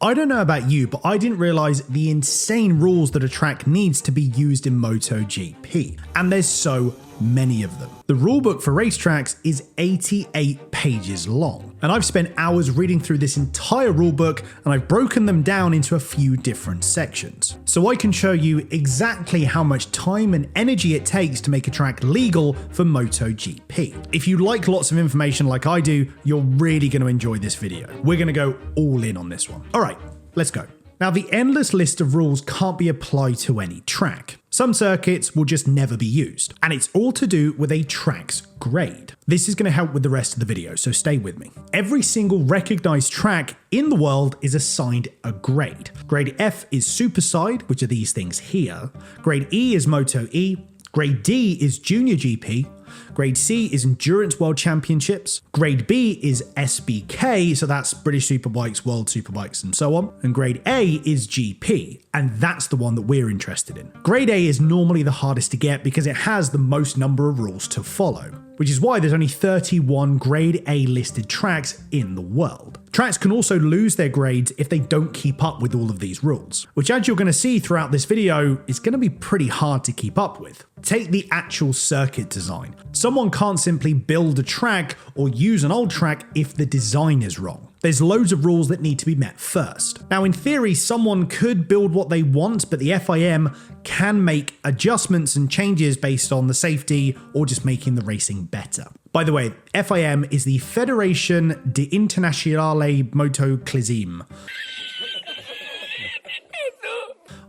I don't know about you, but I didn't realize the insane rules that a track needs to be used in MotoGP, and there's so many of them. The rulebook for racetracks is 88 pages long, and I've spent hours reading through this entire rulebook, and I've broken them down into a few different sections. So I can show you exactly how much time and energy it takes to make a track legal for MotoGP. If you like lots of information like I do, you're really going to enjoy this video. We're going to go all in on this one. All right, let's go. Now, the endless list of rules can't be applied to any track. Some circuits will just never be used, and it's all to do with a track's grade. This is going to help with the rest of the video, so stay with me. Every single recognized track in the world is assigned a grade. Grade F is Superside, which are these things here. Grade E is Moto E. Grade D is Junior GP. Grade C is Endurance World Championships. Grade B is SBK, so that's British Superbikes, World Superbikes, and so on. And Grade A is GP, and that's the one that we're interested in. Grade A is normally the hardest to get because it has the most number of rules to follow, which is why there's only 31 Grade A listed tracks in the world. Tracks can also lose their grades if they don't keep up with all of these rules, which, as you're going to see throughout this video, is going to be pretty hard to keep up with. Take the actual circuit design. Someone can't simply build a track or use an old track if the design is wrong. There's loads of rules that need to be met first. Now, in theory, someone could build what they want, but the FIM can make adjustments and changes based on the safety or just making the racing better. By the way, FIM is the Federazione di Internazionale Motociclismo.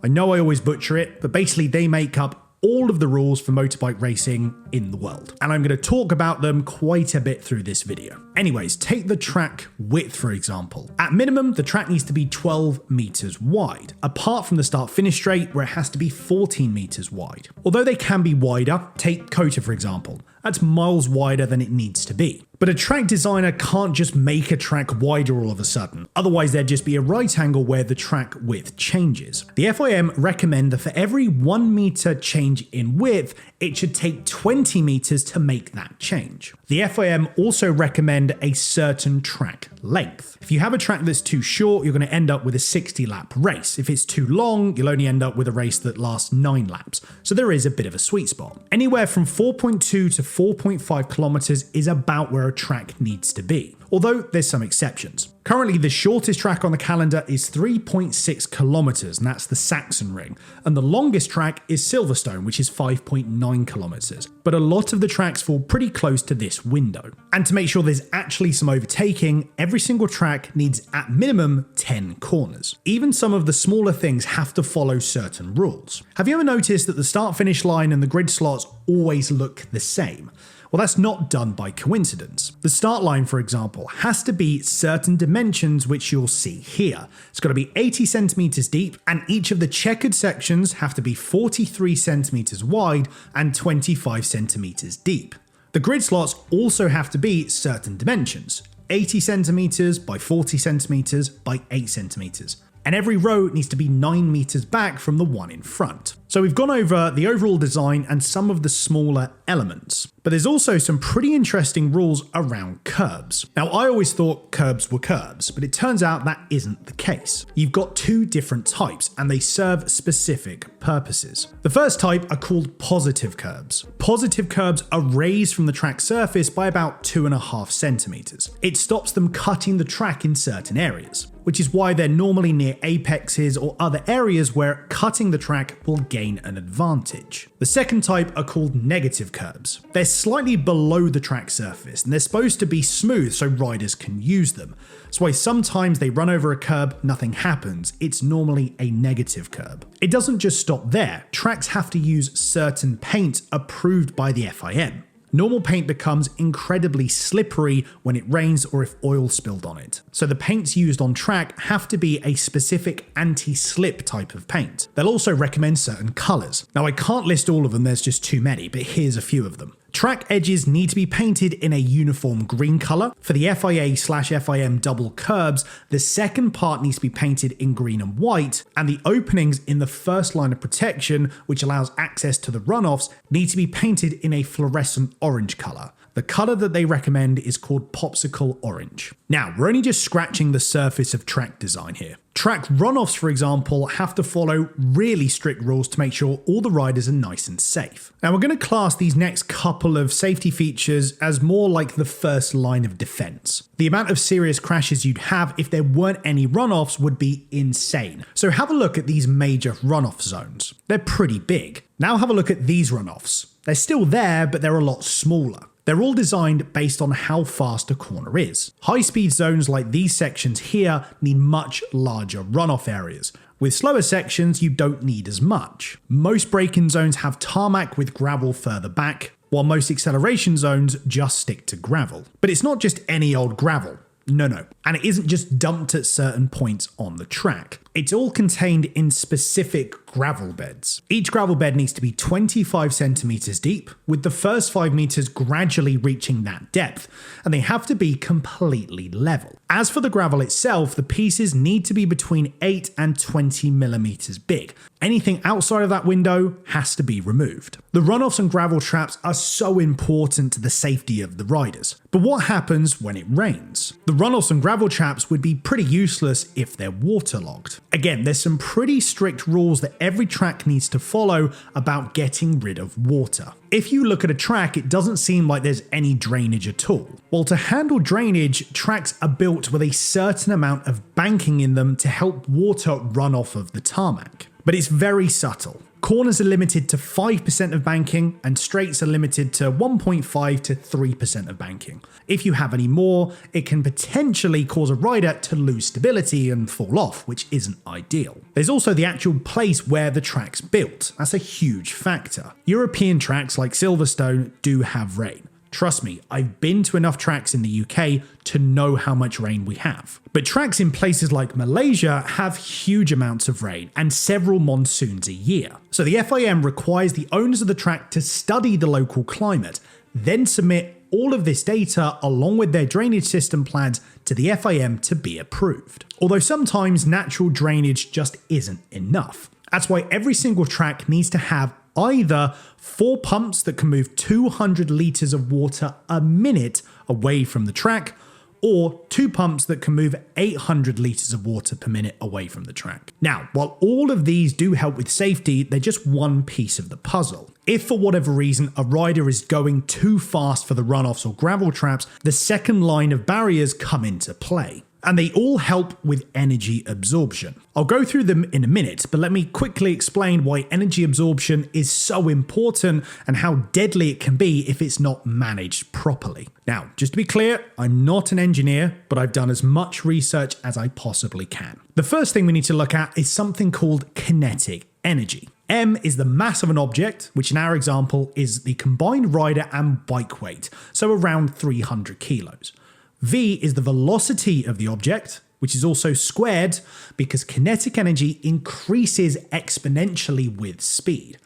I know I always butcher it, but basically they make up all of the rules for motorbike racing in the world, and I'm going to talk about them quite a bit through this video. Anyways, take the track width for example. At minimum, the track needs to be 12 meters wide, apart from the start-finish straight where it has to be 14 meters wide. Although they can be wider, take Kota for example. That's miles wider than it needs to be. But a track designer can't just make a track wider all of a sudden, otherwise there'd just be a right angle where the track width changes. The FIM recommend that for every 1 meter change in width, it should take 20 meters to make that change. The FIM also recommend a certain track length. If you have a track that's too short, you're going to end up with a 60-lap race. If it's too long, you'll only end up with a race that lasts 9 laps. So there is a bit of a sweet spot. Anywhere from 4.2 to 4.5 kilometers is about where a track needs to be, although there's some exceptions. Currently, the shortest track on the calendar is 3.6 kilometers, and that's the Saxon Ring, and the longest track is Silverstone, which is 5.9 kilometers. But a lot of the tracks fall pretty close to this window. And to make sure there's actually some overtaking, every single track needs at minimum 10 corners. Even some of the smaller things have to follow certain rules. Have you ever noticed that the start-finish line and the grid slots always look the same? Well, that's not done by coincidence. The start line, for example, has to be certain dimensions, which you'll see here. It's got to be 80 centimeters deep, and each of the checkered sections have to be 43 centimeters wide and 25 centimeters deep. The grid slots also have to be certain dimensions, 80 centimeters by 40 centimeters by 8 centimeters. And every row needs to be 9 meters back from the one in front. So we've gone over the overall design and some of the smaller elements, but there's also some pretty interesting rules around curbs. Now, I always thought curbs were curbs, but it turns out that isn't the case. You've got two different types and they serve specific purposes. The first type are called positive curbs. Positive curbs are raised from the track surface by about 2.5 centimeters. It stops them cutting the track in certain areas, which is why they're normally near apexes or other areas where cutting the track will gain an advantage. The second type are called negative curbs. They're slightly below the track surface and they're supposed to be smooth so riders can use them. That's why sometimes they run over a curb, nothing happens. It's normally a negative curb. It doesn't just stop there. Tracks have to use certain paint approved by the FIM. Normal paint becomes incredibly slippery when it rains or if oil spilled on it. So the paints used on track have to be a specific anti-slip type of paint. They'll also recommend certain colors. Now, I can't list all of them, there's just too many, but here's a few of them. Track edges need to be painted in a uniform green color. For the FIA/FIM double curbs, the second part needs to be painted in green and white, and the openings in the first line of protection, which allows access to the runoffs, need to be painted in a fluorescent orange color. The color that they recommend is called popsicle orange. Now, we're only just scratching the surface of track design here. Track runoffs, for example, have to follow really strict rules to make sure all the riders are nice and safe. Now, we're going to class these next couple of safety features as more like the first line of defense. The amount of serious crashes you'd have if there weren't any runoffs would be insane. So have a look at these major runoff zones. They're pretty big. Now have a look at these runoffs. They're still there, but they're a lot smaller. They're all designed based on how fast a corner is. High-speed zones like these sections here need much larger runoff areas. With slower sections, you don't need as much. Most braking zones have tarmac with gravel further back, while most acceleration zones just stick to gravel. But it's not just any old gravel. No. And it isn't just dumped at certain points on the track. It's all contained in specific gravel beds. Each gravel bed needs to be 25 centimeters deep, with the first 5 meters gradually reaching that depth, and they have to be completely level. As for the gravel itself, the pieces need to be between 8 and 20 millimeters big. Anything outside of that window has to be removed. The runoffs and gravel traps are so important to the safety of the riders. But what happens when it rains? The runoffs and gravel traps would be pretty useless if they're waterlogged. Again, there's some pretty strict rules that every track needs to follow about getting rid of water. If you look at a track, it doesn't seem like there's any drainage at all. Well, to handle drainage, tracks are built with a certain amount of banking in them to help water run off of the tarmac. But it's very subtle. Corners are limited to 5% of banking, and straights are limited to 1.5 to 3% of banking. If you have any more, it can potentially cause a rider to lose stability and fall off, which isn't ideal. There's also the actual place where the track's built. That's a huge factor. European tracks like Silverstone do have rain. Trust me, I've been to enough tracks in the UK to know how much rain we have. But tracks in places like Malaysia have huge amounts of rain and several monsoons a year. So the FIM requires the owners of the track to study the local climate, then submit all of this data along with their drainage system plans to the FIM to be approved. Although sometimes natural drainage just isn't enough. That's why every single track needs to have either 4 pumps that can move 200 litres of water a minute away from the track, or 2 pumps that can move 800 litres of water per minute away from the track. Now, while all of these do help with safety, they're just one piece of the puzzle. If for whatever reason a rider is going too fast for the runoffs or gravel traps, the second line of barriers come into play. And they all help with energy absorption. I'll go through them in a minute, but let me quickly explain why energy absorption is so important and how deadly it can be if it's not managed properly. Now, just to be clear, I'm not an engineer, but I've done as much research as I possibly can. The first thing we need to look at is something called kinetic energy. M is the mass of an object, which in our example is the combined rider and bike weight, so around 300 kilos. V is the velocity of the object, which is also squared because kinetic energy increases exponentially with speed.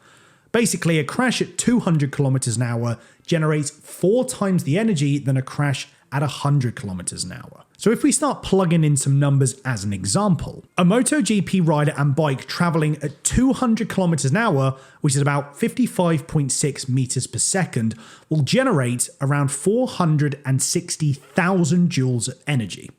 Basically, a crash at 200 kilometers an hour generates 4 times the energy than a crash at 100 kilometers an hour. So if we start plugging in some numbers as an example, a MotoGP rider and bike traveling at 200 kilometers an hour, which is about 55.6 meters per second, will generate around 460,000 joules of energy,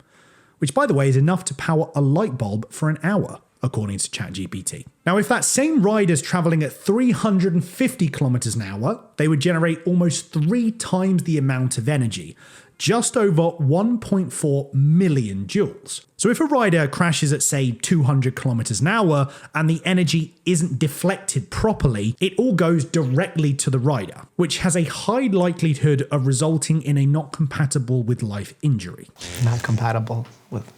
which by the way is enough to power a light bulb for an hour, according to ChatGPT. Now, if that same rider's traveling at 350 kilometers an hour, they would generate almost 3 times the amount of energy, just over 1.4 million joules. So if a rider crashes at say 200 kilometers an hour and the energy isn't deflected properly, it all goes directly to the rider, which has a high likelihood of resulting in a not compatible with life injury. Not compatible with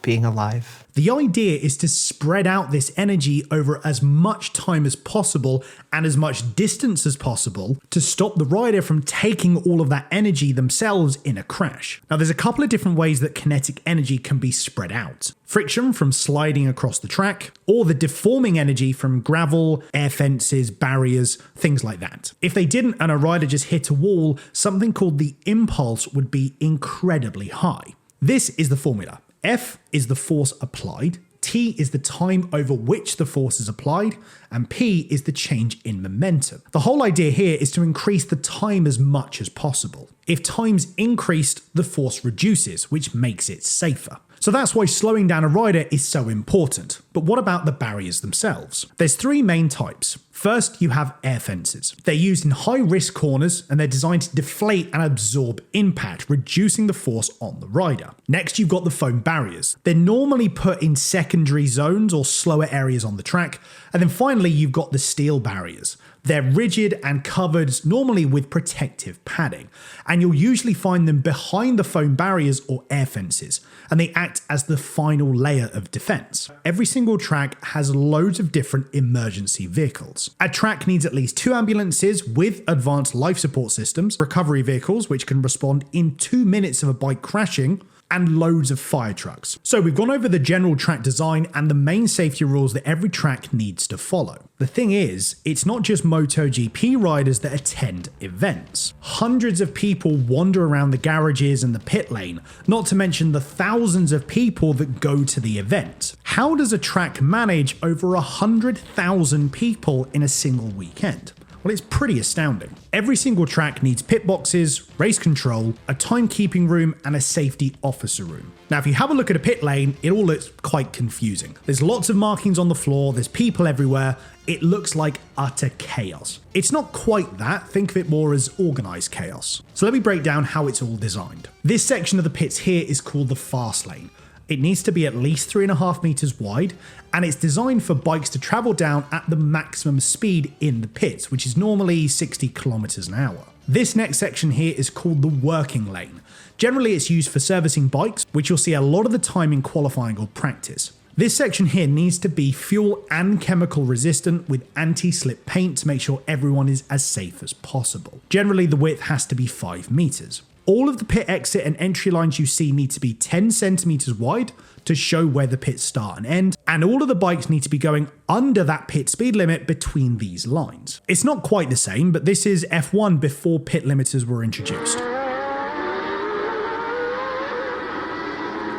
being alive. The idea is to spread out this energy over as much time as possible and as much distance as possible to stop the rider from taking all of that energy themselves in a crash. Now, there's a couple of different ways that kinetic energy can be spread out. Friction from sliding across the track, or the deforming energy from gravel, air fences, barriers, things like that. If they didn't and a rider just hit a wall, something called the impulse would be incredibly high. This is the formula. F is the force applied, T is the time over which the force is applied, and P is the change in momentum. The whole idea here is to increase the time as much as possible. If time's increased, the force reduces, which makes it safer. So that's why slowing down a rider is so important. But what about the barriers themselves? There's three main types. First, you have air fences. They're used in high-risk corners and they're designed to deflate and absorb impact, reducing the force on the rider. Next, you've got the foam barriers. They're normally put in secondary zones or slower areas on the track. And then finally, you've got the steel barriers. They're rigid and covered normally with protective padding, and you'll usually find them behind the foam barriers or air fences, and they act as the final layer of defense. Every single track has loads of different emergency vehicles. A track needs at least 2 ambulances with advanced life support systems, recovery vehicles which can respond in 2 minutes of a bike crashing, and loads of fire trucks. So we've gone over the general track design and the main safety rules that every track needs to follow. The thing is, it's not just MotoGP riders that attend events. Hundreds of people wander around the garages and the pit lane, not to mention the thousands of people that go to the event. How does a track manage over 100,000 people in a single weekend? Well, it's pretty astounding. Every single track needs pit boxes, race control, a timekeeping room, and a safety officer room. Now, if you have a look at a pit lane, it all looks quite confusing. There's lots of markings on the floor, there's people everywhere, it looks like utter chaos. It's not quite that, think of it more as organized chaos. So let me break down how it's all designed. This section of the pits here is called the fast lane. It needs to be at least 3.5 meters wide, and it's designed for bikes to travel down at the maximum speed in the pits, which is normally 60 kilometers an hour. This next section here is called the working lane. Generally, it's used for servicing bikes, which you'll see a lot of the time in qualifying or practice. This section here needs to be fuel and chemical resistant with anti-slip paint to make sure everyone is as safe as possible. Generally, the width has to be 5 meters. All of the pit exit and entry lines you see need to be 10 centimeters wide to show where the pits start and end, and all of the bikes need to be going under that pit speed limit between these lines. It's not quite the same, but this is F1 before pit limiters were introduced.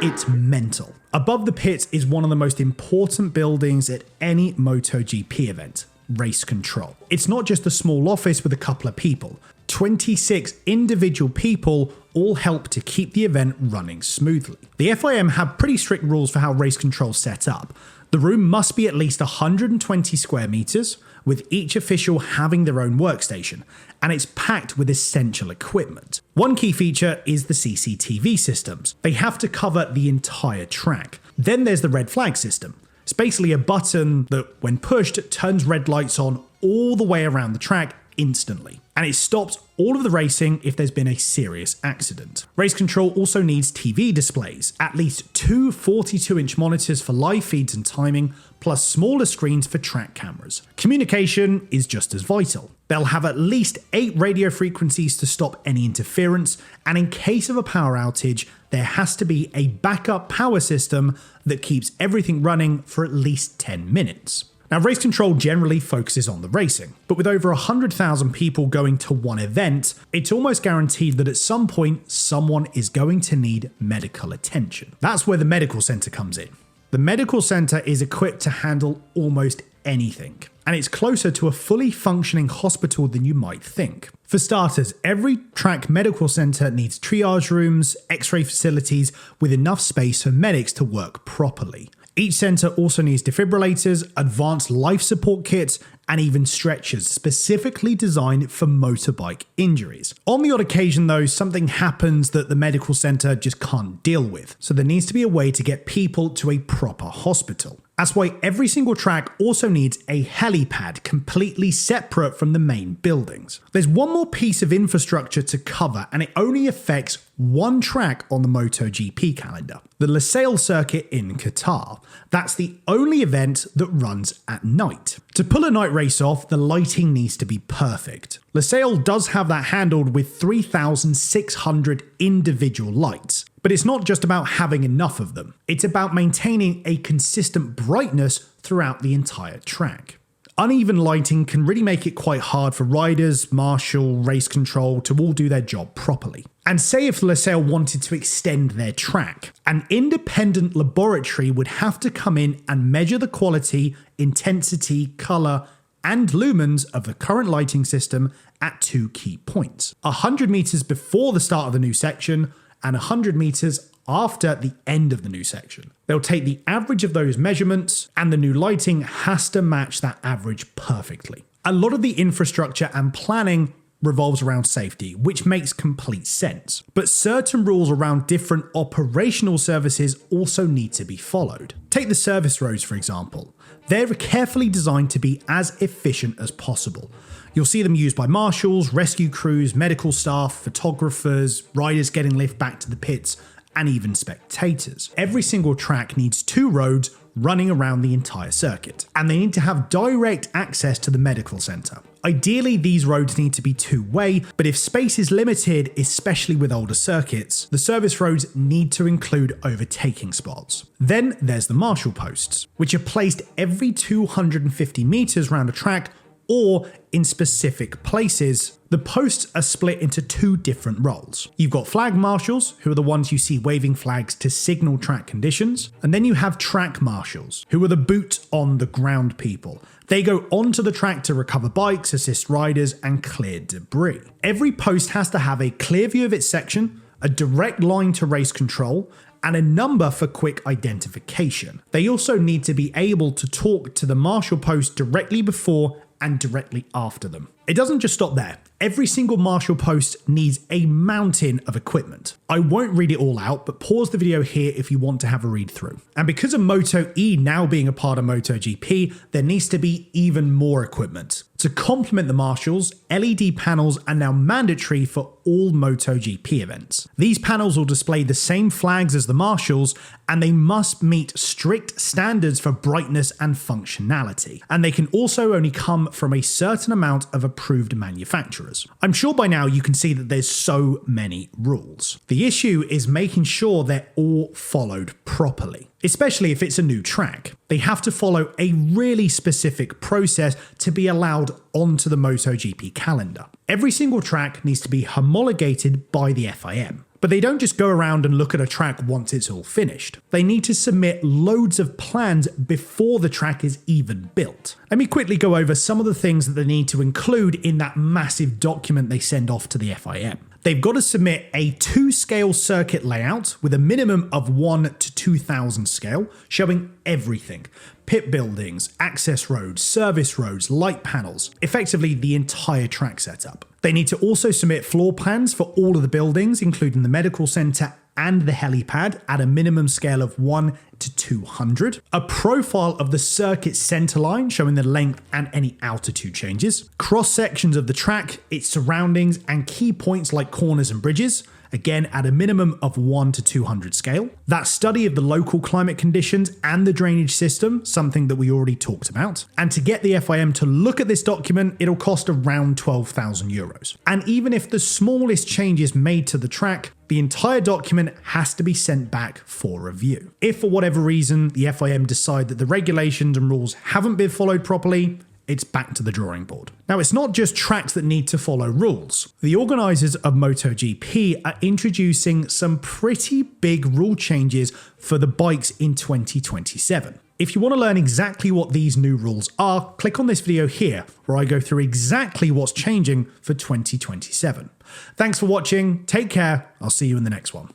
It's mental. Above the pits is one of the most important buildings at any MotoGP event, race control. It's not just a small office with a couple of people. 26 individual people all help to keep the event running smoothly. The FIM have pretty strict rules for how race control is set up. The room must be at least 120 square meters, with each official having their own workstation, and it's packed with essential equipment. One key feature is the CCTV systems. They have to cover the entire track. Then there's the red flag system. It's basically a button that, when pushed, turns red lights on all the way around the track instantly, and it stops all of the racing if there's been a serious accident. Race control also needs TV displays, at least 2 42-inch monitors for live feeds and timing, plus smaller screens for track cameras. Communication is just as vital. They'll have at least 8 radio frequencies to stop any interference, and in case of a power outage, there has to be a backup power system that keeps everything running for at least 10 minutes. Now, race control generally focuses on the racing, but with over 100,000 people going to one event, it's almost guaranteed that at some point, someone is going to need medical attention. That's where the medical center comes in. The medical center is equipped to handle almost anything, and it's closer to a fully functioning hospital than you might think. For starters, every track medical center needs triage rooms, x-ray facilities with enough space for medics to work properly. Each center also needs defibrillators, advanced life support kits, and even stretchers specifically designed for motorbike injuries. On the odd occasion though, something happens that the medical center just can't deal with, so there needs to be a way to get people to a proper hospital. That's why every single track also needs a helipad completely separate from the main buildings. There's one more piece of infrastructure to cover, and it only affects one track on the MotoGP calendar, the Losail circuit in Qatar. That's the only event that runs at night. To pull a night race off, the lighting needs to be perfect. Losail does have that handled with 3,600 individual lights. But it's not just about having enough of them. It's about maintaining a consistent brightness throughout the entire track. Uneven lighting can really make it quite hard for riders, marshal, race control to all do their job properly. And say if Losail wanted to extend their track, an independent laboratory would have to come in and measure the quality, intensity, color, and lumens of the current lighting system at 2 key points: 100 meters before the start of the new section and 100 meters after the end of the new section. They'll take the average of those measurements, and the new lighting has to match that average perfectly. A lot of the infrastructure and planning revolves around safety, which makes complete sense. But certain rules around different operational services also need to be followed. Take the service roads, for example. They're carefully designed to be as efficient as possible. You'll see them used by marshals, rescue crews, medical staff, photographers, riders getting lift back to the pits, and even spectators. Every single track needs 2 roads running around the entire circuit, and they need to have direct access to the medical center. Ideally, these roads need to be 2-way, but if space is limited, especially with older circuits, the service roads need to include overtaking spots. Then there's the marshal posts, which are placed every 250 meters around a track or in specific places. The posts are split into 2 different roles. You've got flag marshals, who are the ones you see waving flags to signal track conditions, and then you have track marshals, who are the boots on the ground people. They go onto the track to recover bikes, assist riders, and clear debris. Every post has to have a clear view of its section, a direct line to race control, and a number for quick identification. They also need to be able to talk to the marshal post directly before and directly after them. It doesn't just stop there. Every single marshal post needs a mountain of equipment. I won't read it all out, but pause the video here if you want to have a read through. And because of Moto E now being a part of MotoGP, there needs to be even more equipment. To complement the marshals, LED panels are now mandatory for all MotoGP events. These panels will display the same flags as the marshals, and they must meet strict standards for brightness and functionality. And they can also only come from a certain amount of approved manufacturers. I'm sure by now you can see that there's so many rules. The issue is making sure they're all followed properly, especially if it's a new track. They have to follow a really specific process to be allowed onto the MotoGP calendar. Every single track needs to be homologated by the FIM. But they don't just go around and look at a track once it's all finished. They need to submit loads of plans before the track is even built. Let me quickly go over some of the things that they need to include in that massive document they send off to the FIM. They've got to submit a 2-scale circuit layout with a minimum of 1 to 2000 scale, showing everything. Pit buildings, access roads, service roads, light panels, effectively the entire track setup. They need to also submit floor plans for all of the buildings, including the medical center and the helipad at a minimum scale of 1 to 200, a profile of the circuit centerline showing the length and any altitude changes, cross sections of the track, its surroundings, and key points like corners and bridges, again at a minimum of 1 to 200 scale. That study of the local climate conditions and the drainage system, something that we already talked about. And to get the FIM to look at this document, it'll cost around 12,000 euros. And even if the smallest change is made to the track, the entire document has to be sent back for review. If for whatever reason the FIM decide that the regulations and rules haven't been followed properly, it's back to the drawing board. Now, it's not just tracks that need to follow rules. The organisers of MotoGP are introducing some pretty big rule changes for the bikes in 2027. If you want to learn exactly what these new rules are, click on this video here, where I go through exactly what's changing for 2027. Thanks for watching, take care, I'll see you in the next one.